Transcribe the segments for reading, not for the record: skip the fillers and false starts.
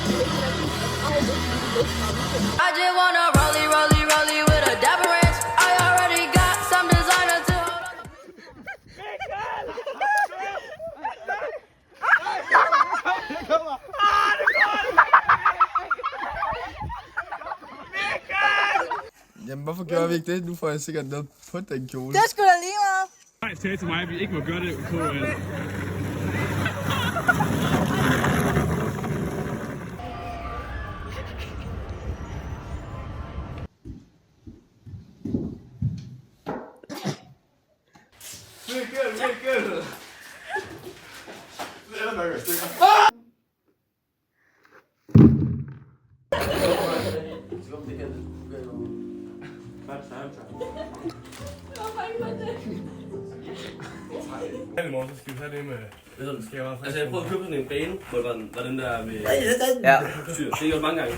I just wanna rollie with a dapper ranch. I already got some designer to hold on. Jamen, hvorfor gør vi ikke det? Nu får jeg sikkert noget på den kjole. Det skulle da lige meget. Nej, sagde til mig, at vi ikke må gøre det på... Mikkel! Det er nok et stykke. I morgen, så skal vi have det med... Altså, jeg prøvede at købe sådan en bane, hvor var den der med... Ja. Syr. Det har jeg gjort mange gange.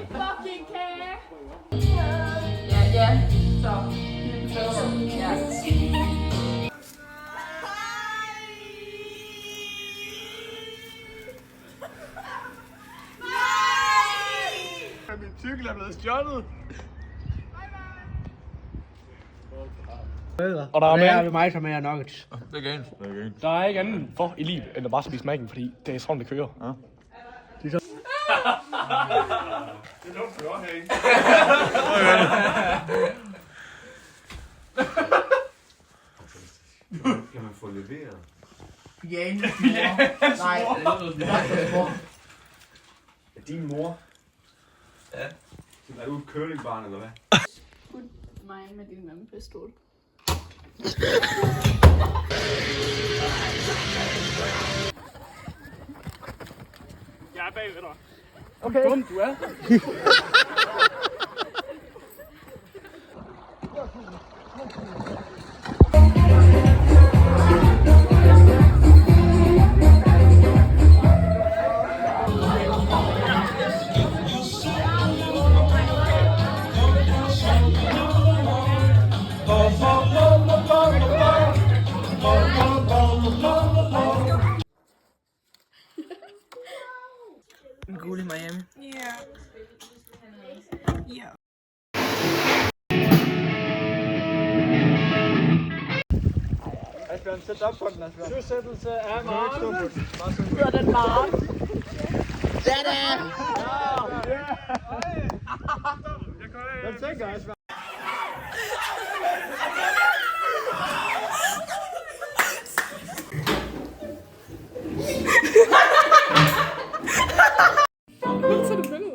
Fucking kage. Ja, så. Ja. Min cykel er blevet stjålet. Og der er Det er med, mig, som er nuggets. Det er galt. der er ikke andet for i livet, end at bare spise mærken, fordi det er sådan, det kører. Ja. Det er så... Det lugter godt herinde. Kan man få leveret? Janes mor. Nej, det er mor. Er din mor? Ja. Er du et curlingbarn, eller hvad? Put mig med din vandpistol. Jeg er bagved dig. Okay. Hvor dum du er. En gul i Miami. Ja. Ja. Asbjørn, sæt op på den, Asbjørn. Søsættelse af Maren. Hedder den Maren? Hvad tænker Asbjørn?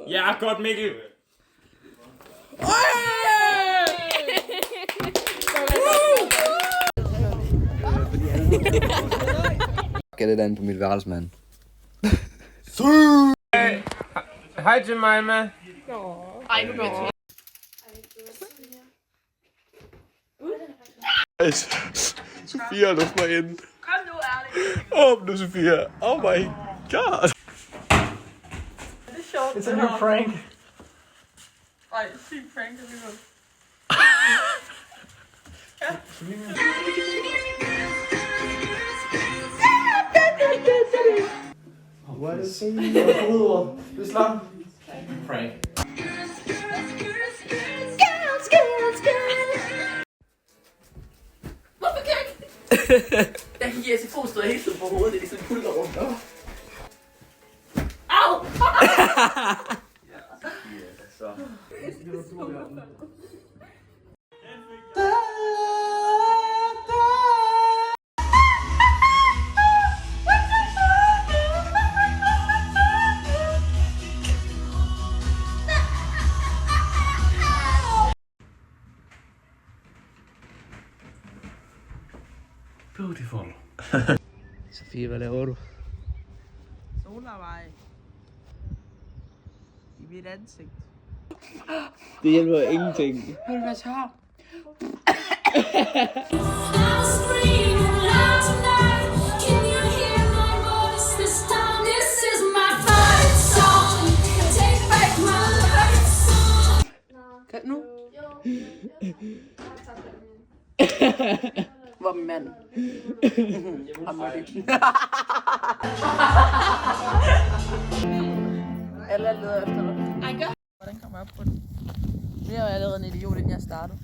Ja, godt Mikkel. Skal det an på mit værelse, mand. Hej til mig, med. Ej, nu bliver det. Sofia, luft mig ind. Kom nu, ærligt. Åbn nu, Sofia. Oh my god. Det er sjovt. It's a new prank. Ej, syg prank alligevel. What is it? Det er slam. Prank. Hvorfor kan jeg ikke? Der gik jeg til fod stod hele tiden på hovedet, det er ligesom pulter rundt. Au! Beautiful. Sofie, hvad laver du? Solarvej. I mit ansigt. Det hjælper ingenting. Vil du være tør? Kan nu? Hvor er min mand? Ham er det. Alle leder efter dig. Hvordan kommer jeg op på den? Nu er jeg allerede en idiot, inden jeg startede.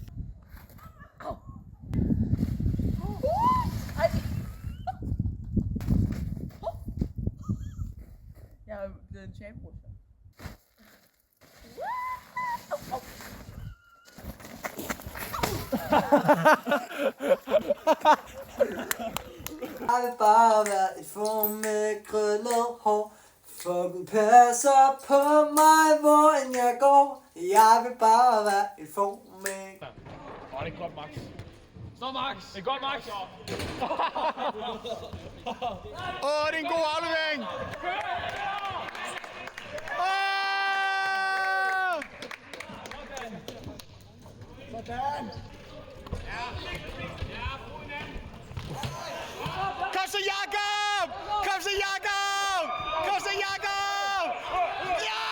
Jeg er blevet en champion. Jeg vil bare være et form med krøllet hår. For Gud passer på mig, hvor end jeg går. Jeg vil bare være et form med... Det er godt, Max. Stop, Max! Det er godt, Max! Det er en god aflevering! Sådan! Kom så, Jakob! Kom så, Jakob! Kom så, Jakob! Ja!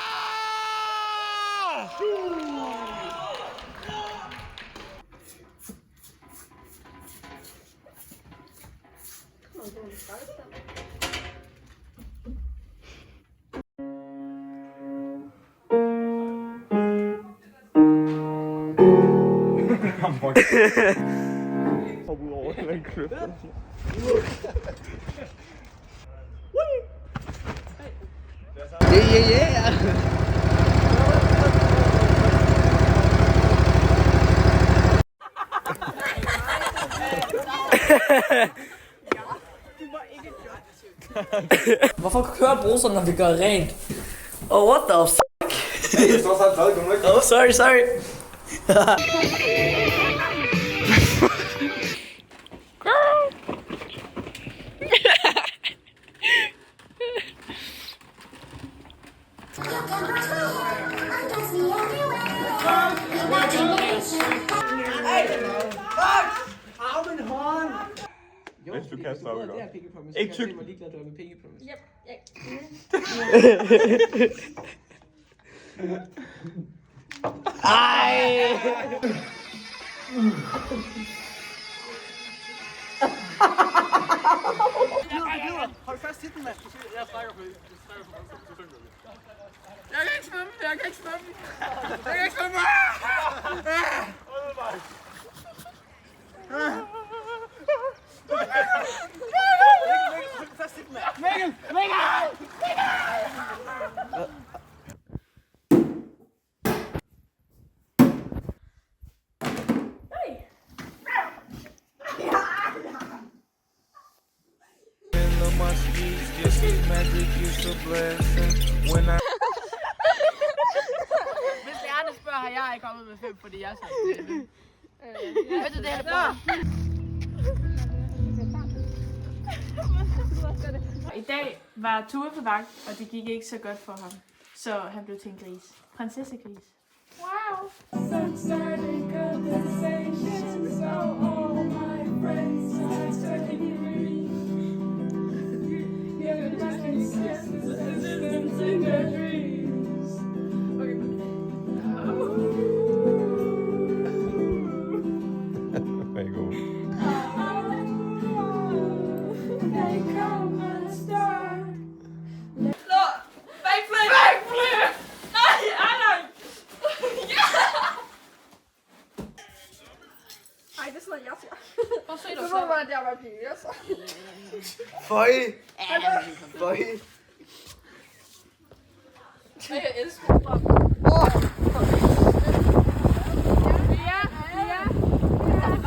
Hop ud over den kløft. Hvorfor kører bruseren, når vi gør rent? Oh, what the fuck? Oh, sorry. Hvis du kaster op, ikke tyk. Hold fast i den, mand. Jeg strækker på det. Jeg kan ikke svømme. Jeg kan ikke svømme. Hold fast i den, mand. Mikkel! Hvis lærerne spørger, har jeg ikke kommet med 5, fordi jeg er så spændende. Ved du det her, bror? I dag var Tue på vagt, og det gik ikke så godt for ham. Så han blev til en gris. Prinsessegris. Wow! Ej, det er sådan, jeg siger. Prøv at se dig selv. Det var at jeg var pige, så. Føj! Jeg elsker det.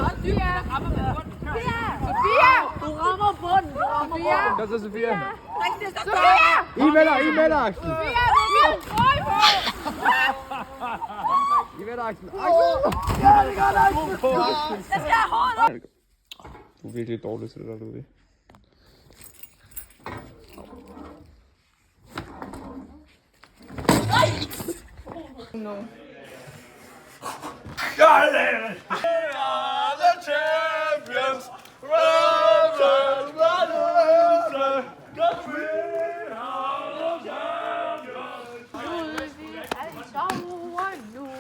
Sofia! Du rammer bunden. Kom så, Sofia. Sofia! I melder, Axel. Sofia, du er vildt trøj på! I melder, Axel. Ja, det gør det! Jeg skal have hovedet! Du er virkelig dårlig til det der, Ludvig.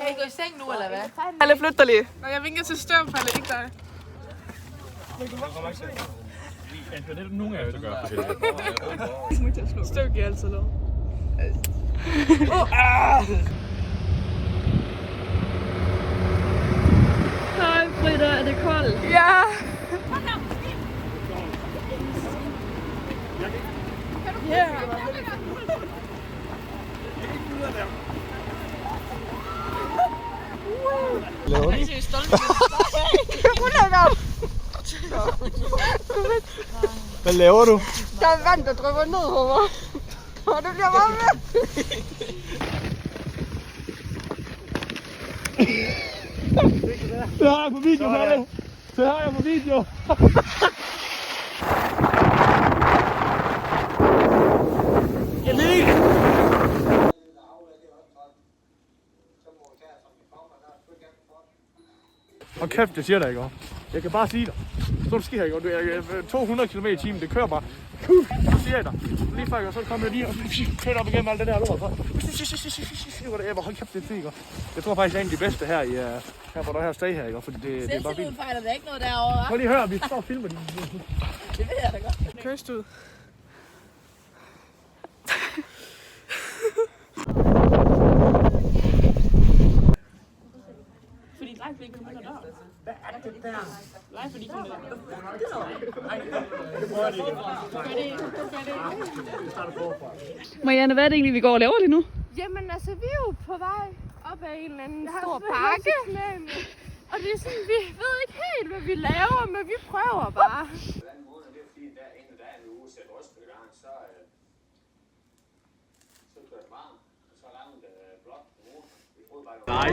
Kan I gå i seng nu, eller hvad? Alle flytter lige. Jeg vil vinker til støvfaldet, ikke dig. Nogen af jer, der gør det. Støv giver altid lov. Hej, Britta, er det koldt? Ja. Hvad laver du? Der er vand, der drypper ned på mig. Og det bliver meget mere. Det har jeg på video, Palle. Det har jeg på video. Og kæft, det siger dig ikke. Jeg kan bare sige dig. Så du sker ikke. Du er 200 km i timen. Det kører bare. Så siger jeg dig. Lige før, og så kommer jeg lige og kører op igennem alt det der lort. Hold kæft, det er fint. Jeg tror faktisk, det er en af de bedste her, her hvor der her sted her, ikke? Fordi det er bare fint. Fejler der ikke noget derovre, hva'? Prøv lige at høre, vi står og filmer det. Det ved jeg da godt. Køst ud. Fordi live bliver kommet der. Hvad er det der? Live fordi kommet der. Marianne, hvad er det egentlig, vi går og laver lige nu? Jamen altså, vi er jo på vej op ad en eller anden stor bakke. Og det er sådan, vi ved ikke helt, hvad vi laver, men vi prøver bare. Nej,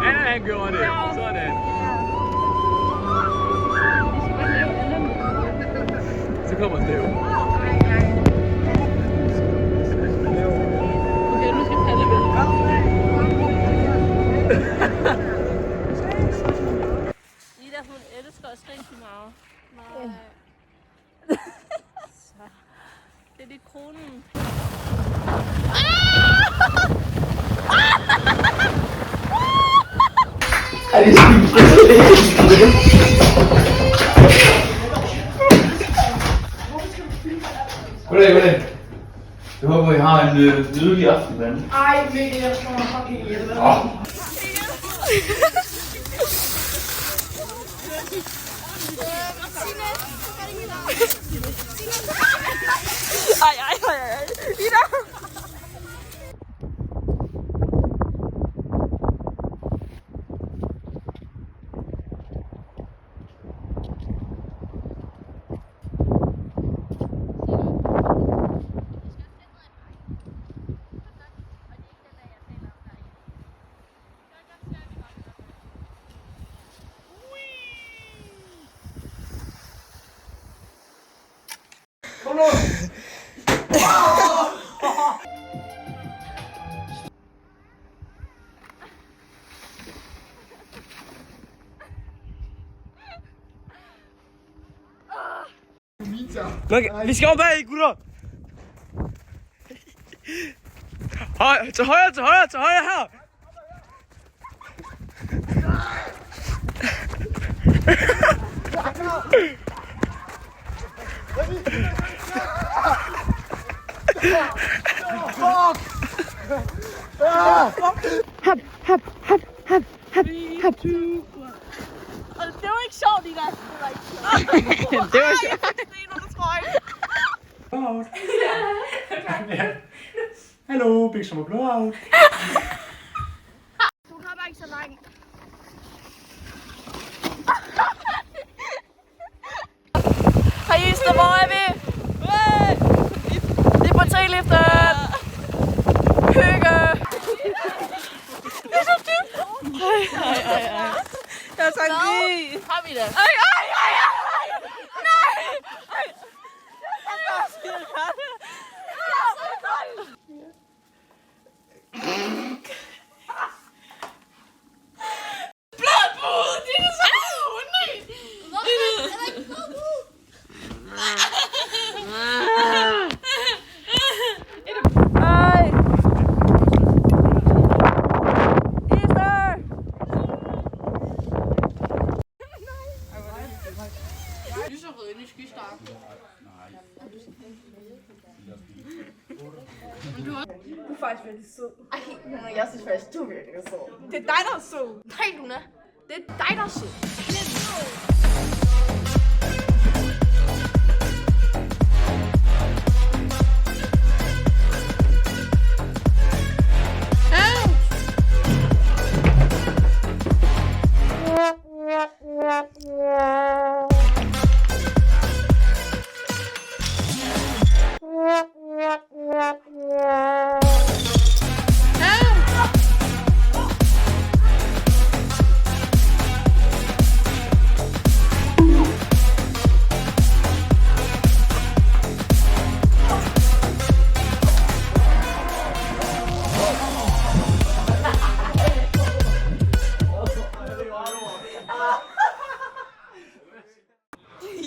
Anna, han gjorde det. Sådan. Så kommer Steve. Okay, nu skal Palle med. Ida, hun elsker at skrige til meget. Så. Det er lidt kronen. Goddag. Jeg håber, I har en nydelig aften, mand. Ej, Mikkel, jeg tror, jeg har ikke hjælpe. Ej. Ida! Vi skal op bag, gutter. Til højre her. Det var ikke sjovt, Ida. Det var sjovt. Hallo, Big Summer Blowout. Du har bare ikke så langt. Hej Ester, hvor er vi? Det er på treliften. Hygge. Det er så dybt. Ej. Jeg har sagt lige. Har vi det? Ej. Nej. Blodbud, det er så Ej. Ester. Du er faktisk virkelig sød. Ej, jeg synes faktisk, du er virkelig sød. Det er dig, der er sød. Nej, Luna. Det er dig, der er sød.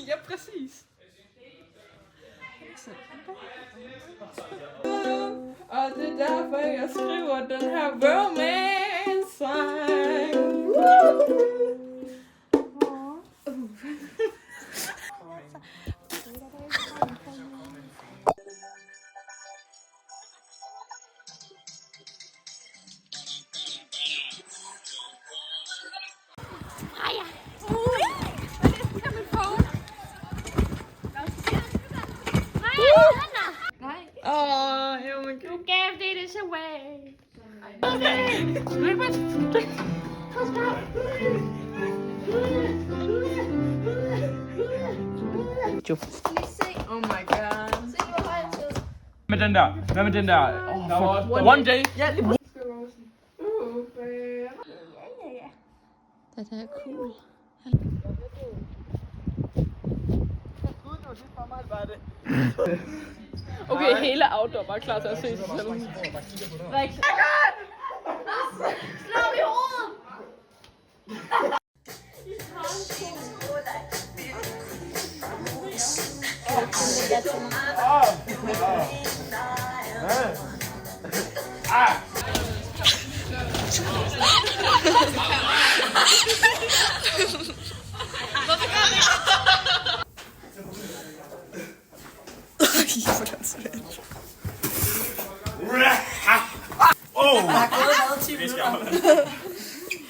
Ja, præcis. Og det er derfor, jeg skriver den her romance-sang. Oh, You gave this away. Oh my god. Med den der. Hvad med den der? One day. Ja, lige præcis. Det er cool. Okay, hele outdoor var klar til at se sig selv. Slå i hovedet!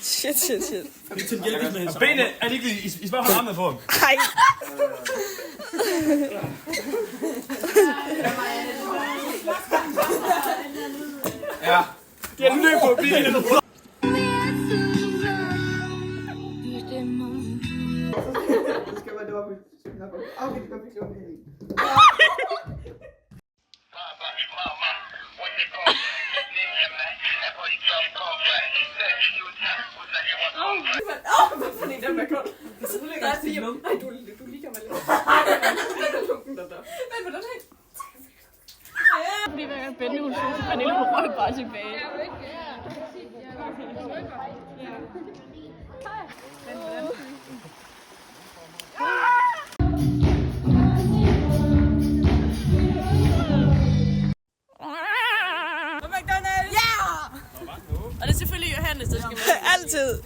Shit. Benene, er det ikke lige? I spørger for armene på ham. Nej. Ja. Giv den løb på bilen. Fordi den er kold. Der er 4. Nej, du ligger mig lidt. Den er lunken, den der. Men hvordan er det? Fordi hver gang Benny hun synes, at Pernille hun røg bare tilbage. McDonald's! Ja! Og det er selvfølgelig Johannes, der skal med. Altid.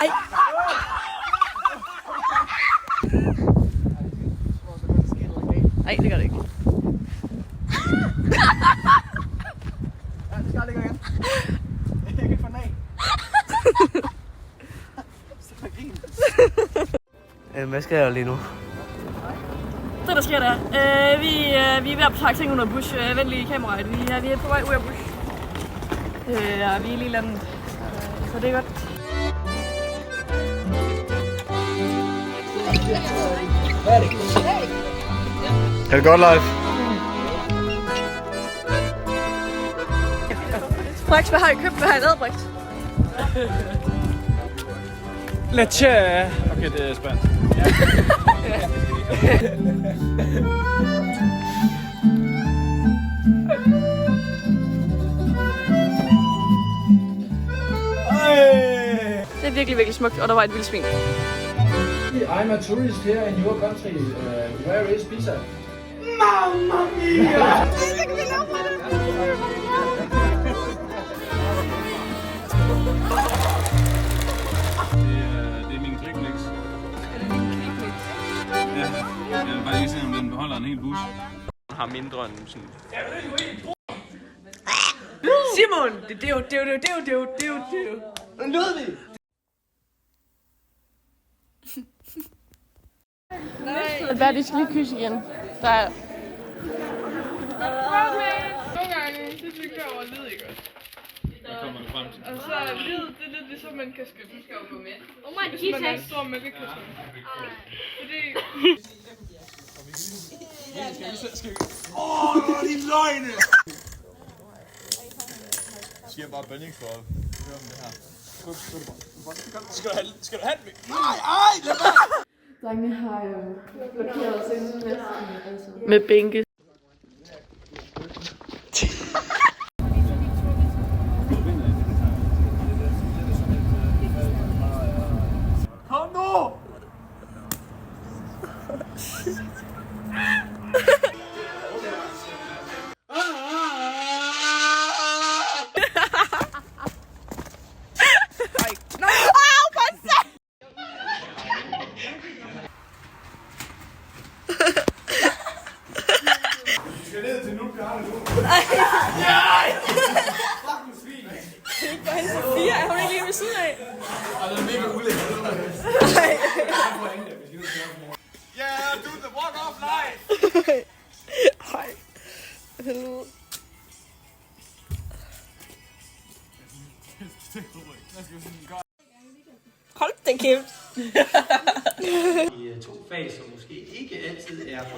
Ej. Ej, det gør det ikke. Ja, det skal aldrig gå igen. Jeg kan ikke få den af. Hvad skal jeg lige nu? Det der sker der. Vi er ved at pakke ting under bush. Vent lige kameraet. Vi er på vej ud af bush. Og vi er lige landet. Så det er godt. Er det godt, live? Brix, hvad har I købt? Hvad har I lavet, Brix? Leche. Okay, det er spændt. Det er virkelig, virkelig smukt, og der var et vildt svin. I'm a tourist here in your country. Where is Pisa? Mamma mia! Jeg vil bare lige se, om den beholder en hel bus. Har mindre end sådan... Simon! Det er jo. Ludvig! Hvad er det, skal lige kysse igen? Der er... Nogle gange, så cykler jeg over lyd, ikke også? Hvad kommer du frem til? Og så er lyd, det er lidt ligesom man kan skrive. Du skal jo gå med. Hvis man er en stor mælkekasse. Fordi... Din løgne! Jeg siger bare bønning for at høre om det her. Skal du have den? Nej, lad være! Drengene har blokeret os inden altså. Med bænke. Kom nu! Sofia, er hun ikke lige ved siden af? Det er mega ulækkert. Yeah, do the walk off line! Hej. Helvede. Hold da kæft. I 2 fag, som måske ikke altid er på.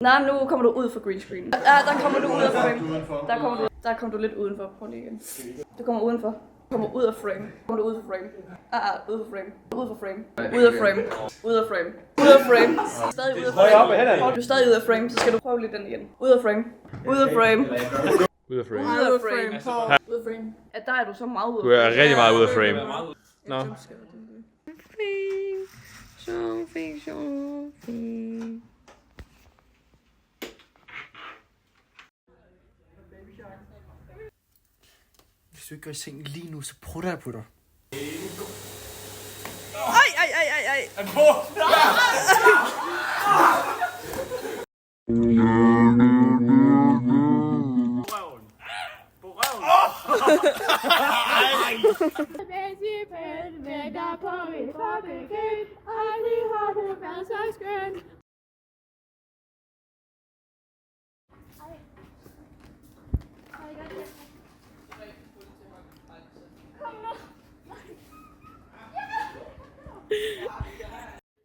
Nej, nu kommer du ud fra green screen. Ja, der kommer du ud af frame. Der kommer du lidt udenfor. Prøv lige igen. Du kommer udenfor. Du kommer ud af frame. Kommer du ud af frame. Ud af frame. Ud af frame. Ud af frame. Ud af frame. Ud af frame. Stadig ud af frame. Du er stadig ud af frame, så skal du prøve lidt den igen. Ud af frame. Ud af frame. Ud af frame. Ud af frame. Ud af frame. Ja, der er du så meget ud af Du er rigtig meget ud af frame. Nå. Hvis du ikke går i seng lige nu, så prutter jeg på dig. Ej. Er på!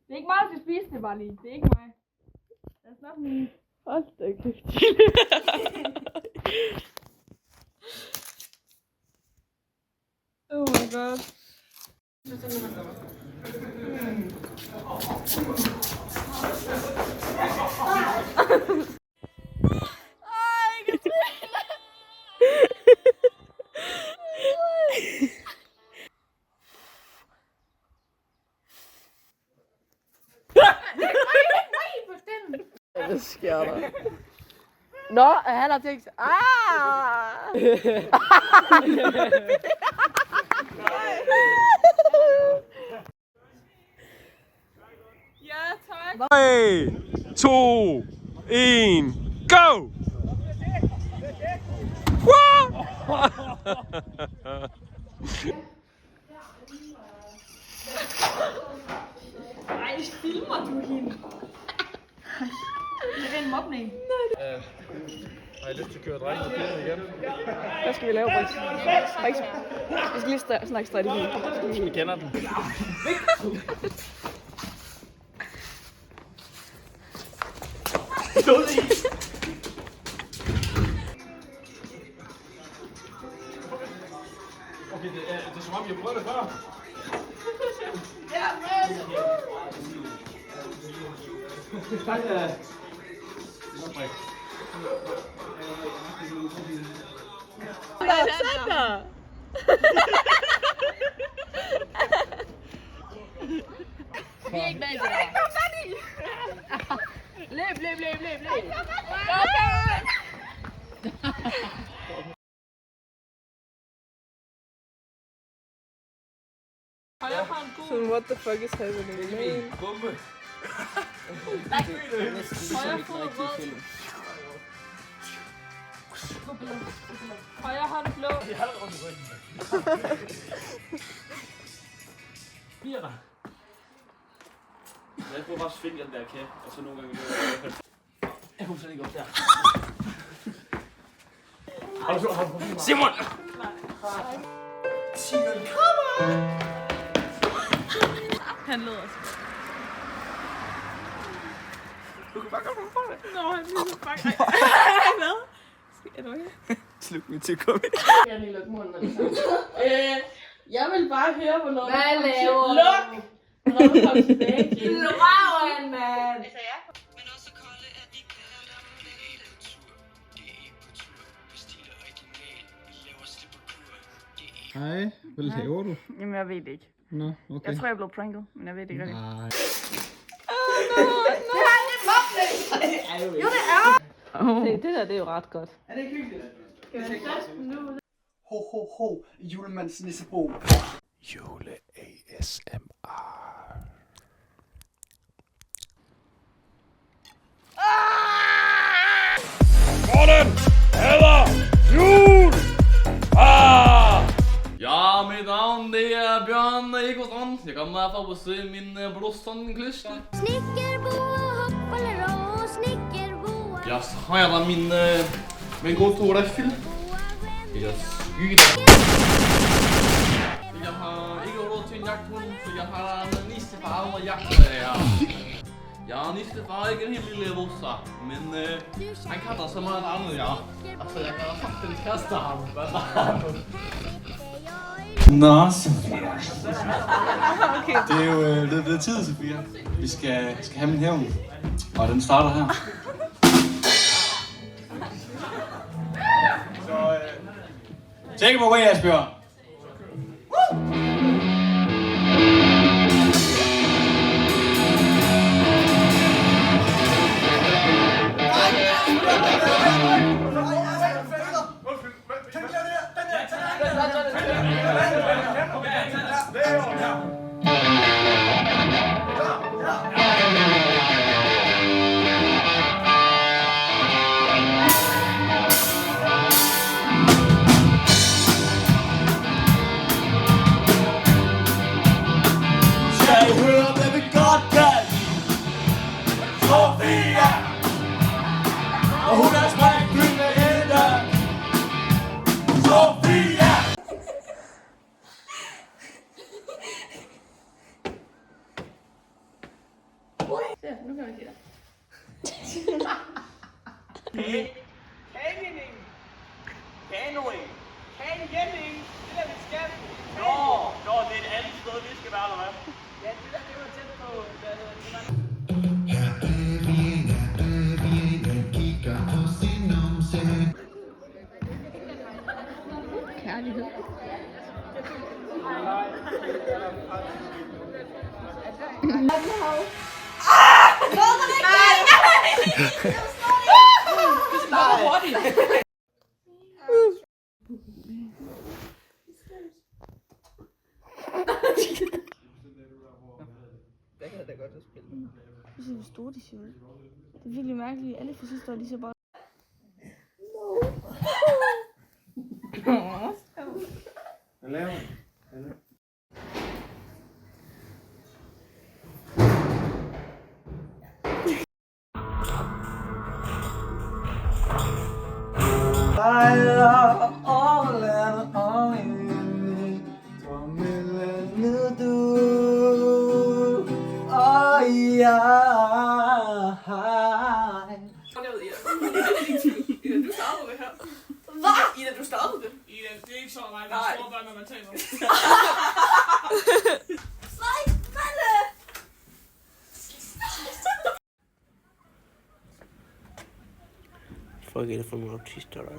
Det er ikke mig, der skal spise det bare lige. Det er ikke mig. Lad os nok lige. Hold da kæft. Oh my god. Ej, Katrine! Hvad sker der? Nå, han har tænkt sig. Ah! 3, 2, 1, go! Ej, filmer du hende? Det er en mobning. Har I lyst til at køre drengene til igen? Hvad skal vi lave, Brix? Vi skal lige snakke strategi. Vi kender den. Okay, det er som om, jeg har prøvet det før. Tak, Sander! Vi er ikke med i det her. Kom så i! Løb. So what the fuck is happening, man? Bombe. Højre fod rød. Højre hånd blå. Bliver der? Jeg prøver bare at svinge den der kæp, og så nogle gange... Jeg kunne slet ikke op der. Simon! Tigeren kommer! Han leder os. Du kan bare komme på det. Nå, han bliver så fucking... Hvad? Er du okay? Sluk mig til at komme. Jeg vil lukke munden med det samme. Jeg vil bare høre, hvornår du Hvad kommer laver til. du? Luk! Hvornår du kommer tilbage igen. Røven, mand! Hej, hvad laver du? Jamen, jeg ved det ikke. Nå, okay. Jeg tror, jeg blev pranket, men jeg ved det ikke rigtigt. Nej. Se, det der, det er jo ret godt. Er det ikke hyggeligt? Ho, ho, ho. Julemands nissebo. Jule ASMR. Morten! Hader! Jul! Ja, mit navn det er Bjørn Egosson. Jeg kommer her for at besøge min brorson Christer. Jeg har da min gode Torleif-film. Jeg skyder. Jeg har ikke råd til en jagthund, så jeg har en nissefar og jagter. Jeg er nissefar, ikke en helt lille rosa, men han kan da så meget andet, ja. Altså, jeg kan da faktisk kaste ham. Nå, Sofia. Det er jo blevet tid, Sofia. Vi skal have min hævn, og den starter her. Så take it away, Asbjørn. Og hun er sprængfyldt med hænder. Sofia! Ja, nu kan vi se dig. Kagening. Kanoing. Kagening. Det der, vi skal. Nå, det er et andet sted, vi skal være, eller hvad? Ja, det der, det var tæt på. Kærlighed. se, hvor store de ser ud. Det er virkelig mærkeligt. Alle fascister, de ser bare... Hvad laver han? I love all and all you for me to do. Oh yeah. Ida, du startede det her. Hvad? Ida, du startede det. Ida, det er ikke så meget, det er store børn, når man taler. Nej, Malle! Fuck it for nogle autister, der er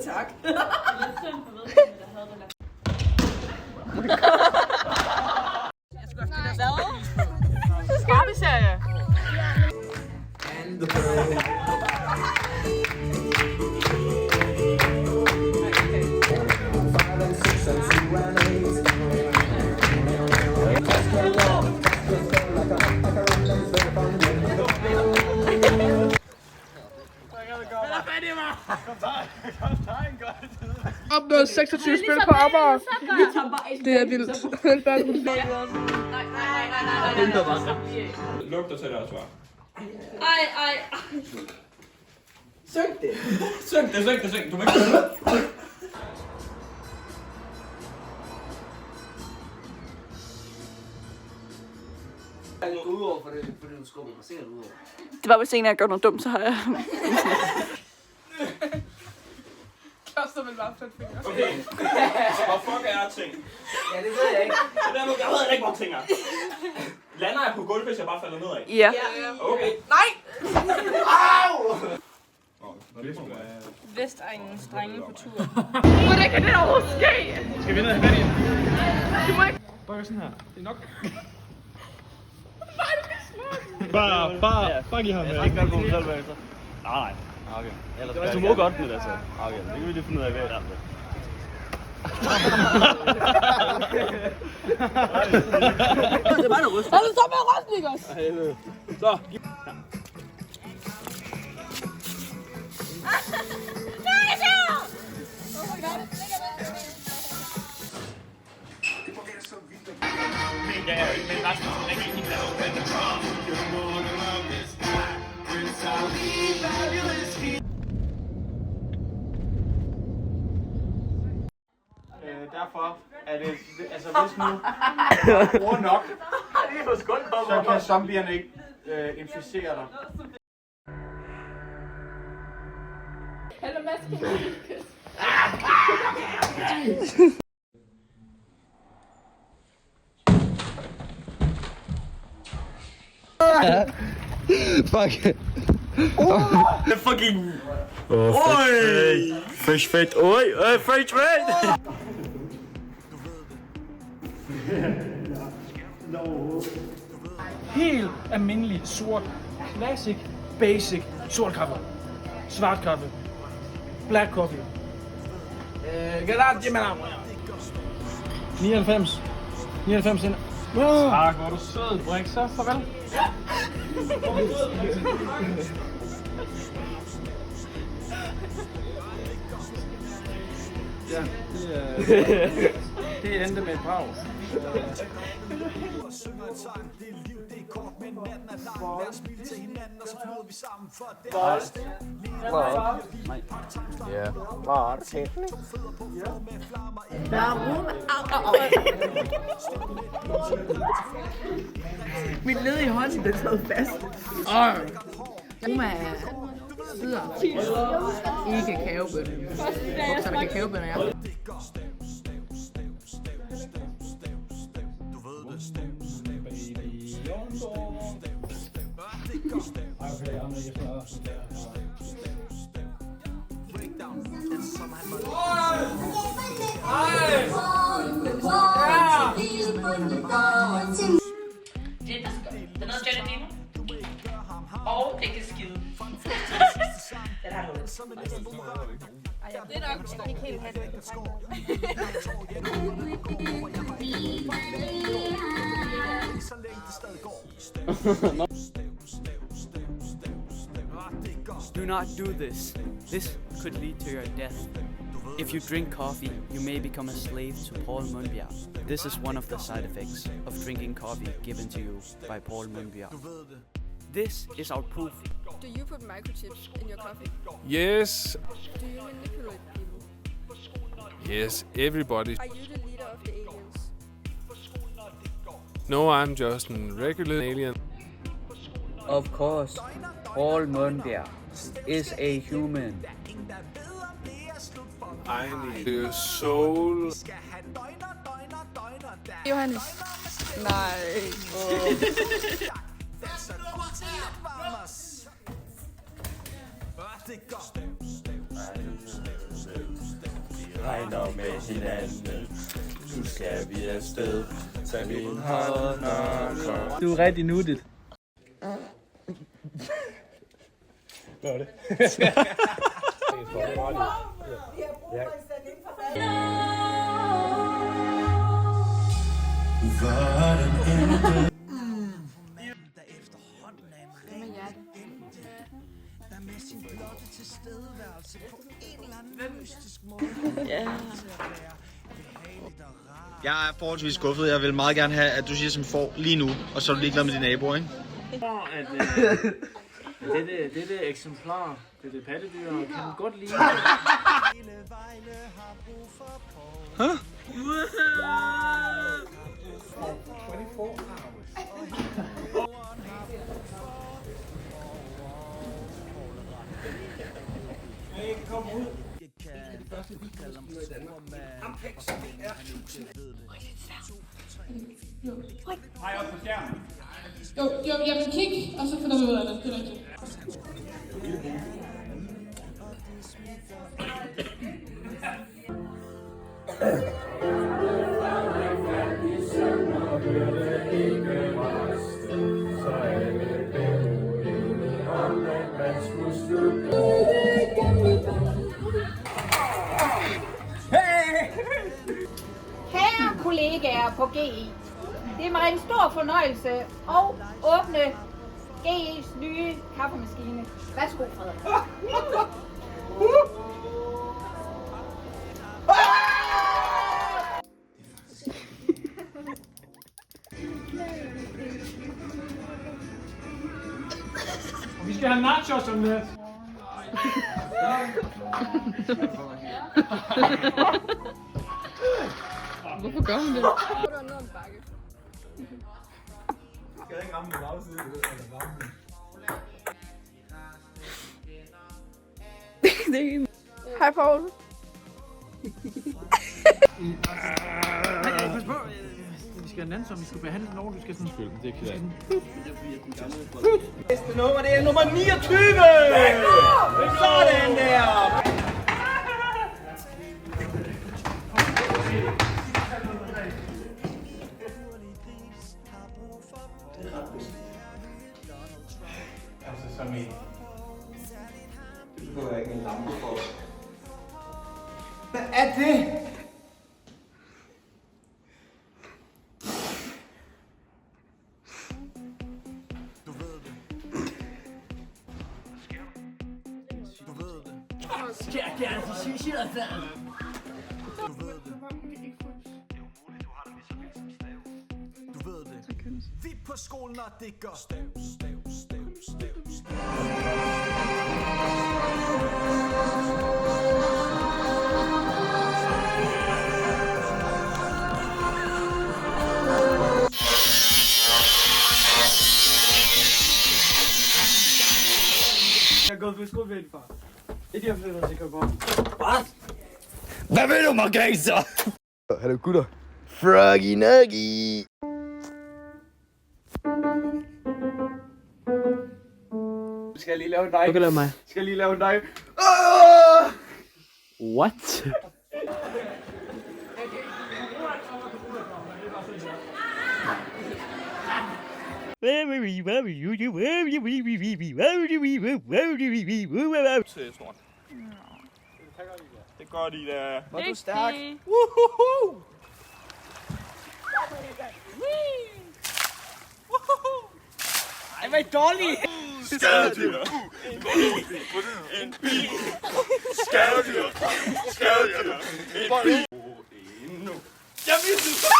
Tak. Skarpe-serie. Opnået 26 spil på Amager. Det er vildt. Nej. Lugter til deres svar. Ej. Syng det. Syng det. Du må ikke gøre det. Gå ud over for det, fordi du skubber mig sikkert ud over. Det var hvis en af jer gør noget dumt, så har jeg... Koster vel bare 5 fingre. Okay. Hvor fuck er ting? Ja, det ved jeg ikke. Jeg ved ikke, hvor ting er. Lander jeg på gulvet, hvis jeg bare falder nedad? Ja. Okay. Nej! Au! Vestegnens drenge på tur. Hvordan kan det overhovedet ske? Skal vi ned og have igen? Du må ikke... Bare sådan her. Det er nok. Bare giv ham med. Jeg skal ikke gøre det på mig selv bagefter. Nej. Okay. Du må godt med det, altså. Okay, det kan vi lige finde ud af, hvad det er. Det er bare noget ryst. Altså, så med at ryste, ikke også? Så. Derfor er det, altså hvis nu bruger nok, så kan zombierne ikke inficere dig. Eller maske. Fuck. The fucking... Oi! Fresh fat, oi! Fresh fat! Helt almindelig sort, classic, basic, sort kaffe, svart kaffe, black coffee. Grazie, madame. 99 cent. Tak, hvor er du sød, Brik, så farvel. Ja, det endte med et brag. Min led i hånden, den sad fast. Roma sidder i kakaobønne. Hvorfor er der kakaobønner, ja? Den hedder Gelatino. Og det kan skide. Den har du. Det er nok ikke helt hastigt. Do not do this. This could lead to your death. If you drink coffee, you may become a slave to Paul Mundbjerg. This is one of the side effects of drinking coffee given to you by Paul Mundbjerg. This is our proof. Do you put microchips in your coffee? Yes. Do you manipulate people? Yes, everybody. Are you the leader of the aliens? No, I'm just a regular alien. Of course, Paul Mundbjerg is a human. I need your soul. Johannes. Nej. Regner med hinanden. Nu skal vi afsted. Tag min hånd og kom. Du er rigtig nuttet. Hvad er det? Jeg er forholdsvis skuffet. Jeg vil meget gerne have, at du siger, som får lige nu, og så er du ligeglad med dine naboer, ikke? Dette eksemplar, dette pattedyr, kan du godt lide. Huh? Hej op på skærmen. Jo, jeg vil kigge, og så finder vi ud af det. Det er rigtigt. Kære kollegaer på GI, det er mig en stor fornøjelse at åbne GI's nye kaffemaskine. Værsgo, Frederik. Vi skal have nachos om lidt. Hvorfor gør hun det? Det var noget om bakke. Skal jeg ikke ramme den bagside? Hej, Paul. Pas på. Vi skal have en anden, som vi skal behandle den over. Du skal sådan spille. Det er ked af. Næste nummer, det er nummer 29! Sådan der! Altså som i... Det behøver jeg ikke en lampe for. Hvad er det? Vi på skolen, og det gør Jeg er gået på skolevæld, far. Det er de har flyttet til København. Hvad vil du, Margrethe? Hallo gutter. Froggy Nuggy. Skal jeg lige lave en dig? Du kan lave mig. Skal jeg lige lave en dig? What? Det gør de da. Hvor er du stærk. Woohoo! Ej, hvor er I dårlige! Skadedyr! En bil! Skadedyr! Skadedyr! En bil! Nu! Jeg vidste det!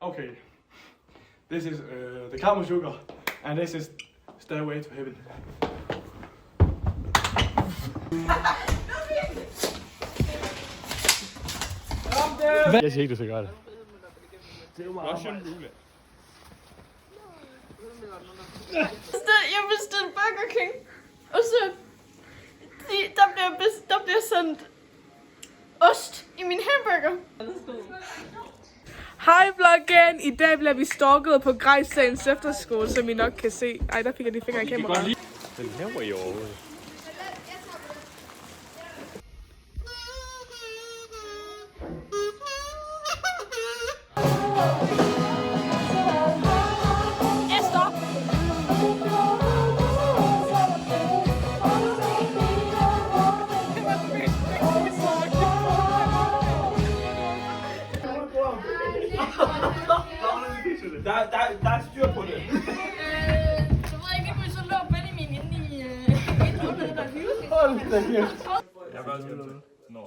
Okay. This is the Caramel Sugar, and this is Stairway to Heaven. Jeg siger ikke, du skal gøre det. Russian roulette. Jeg bestilte Burger King, og så der bliver sendt ost i min hamburger. Hej vloggen! I dag bliver vi stalket på Grejsdagens efterskole, som I nok kan se. Ej, der fik jeg de fingre i kameraet. Hvad laver I overhovedet? Der er styr på det. Så ved jeg ikke, om vi så lå Benjamin inde i et under der hus. Hold da kæft. Jeg er bare skal til. Nå.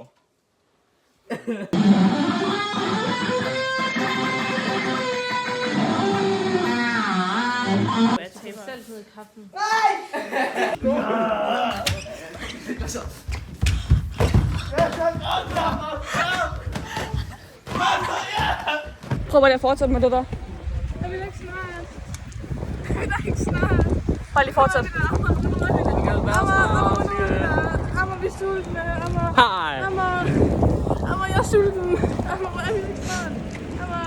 Jeg tager selv ned i kaffen. Prøv bare lige at fortsætte med det der. Jeg vil ikke snart. Jeg vil ikke snart. Bare lige fortsæt. Amma, vi er sultne. Hej. Amma, jeg er sulten. Amma, hvor er vi ikke snart? Amma.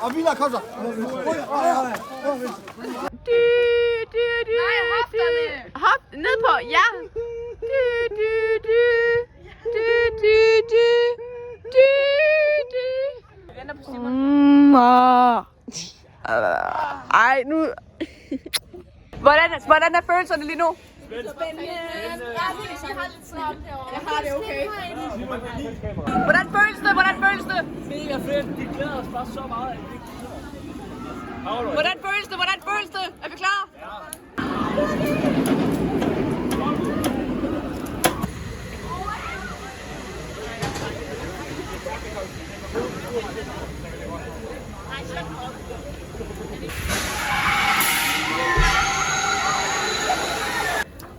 Og Vila, kom så! Nej, hofterne. Hop, ned på, ja. Ej, nu... Hvordan er følelserne lige nu? Spændende. Jeg har lidt svært herovre. Jeg har det okay. Hvordan føles det? Hvordan føles det? Mega fedt. Vi glæder os bare så meget, at vi Hvordan føles det? Hvordan føles det? Er vi klar?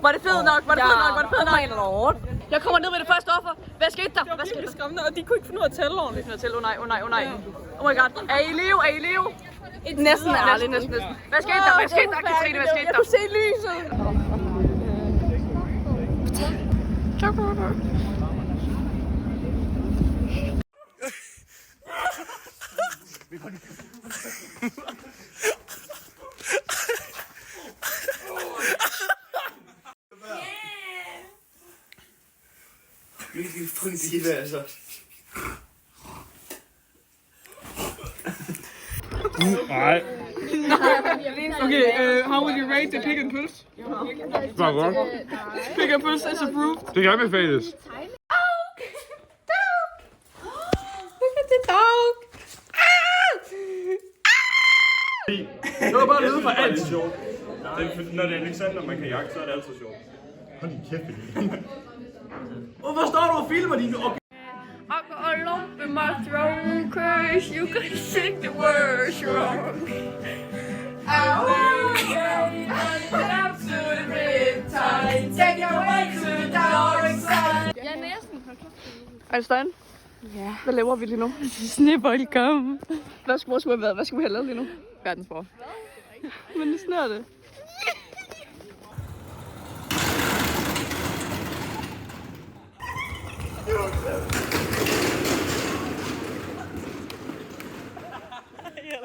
Var det fedt nok? Var det fedt nok? Var det fedt nok? Jeg kommer ned med det første offer. Hvad skete der? Hvad skete der? Skræmmende, og de kunne ikke finde ud af at tælle ordentligt. Åh nej, åh nej, åh nej. Oh my god. Er I live? Er I live? Næsten ærligt, næsten. Hvad skete der? Hvad skete der, Katrine? Hvad skete der? Jeg kunne se lyset. Hvilken fucking diva, altså. Nej. Okay, how would you rate the pig and pølse? Bare godt. Pig and pølse is approved. Det kan anbefales. Det var bare lyde for alt. Når det er Alexander, man kan jagte, så er det altid sjovt. Hold din kæft, hvorfor står du og filmer dine... I got a lump in my throat, cause you can sing the words wrong. I won't go down to the riptide, take your way to the dark side. Jeg er næsten. Einstein? Ja. Hvad laver vi lige nu? Sneboldkamp. Hvad skulle vi have lavet lige nu? Verdensborg. Men det snør det. Wow.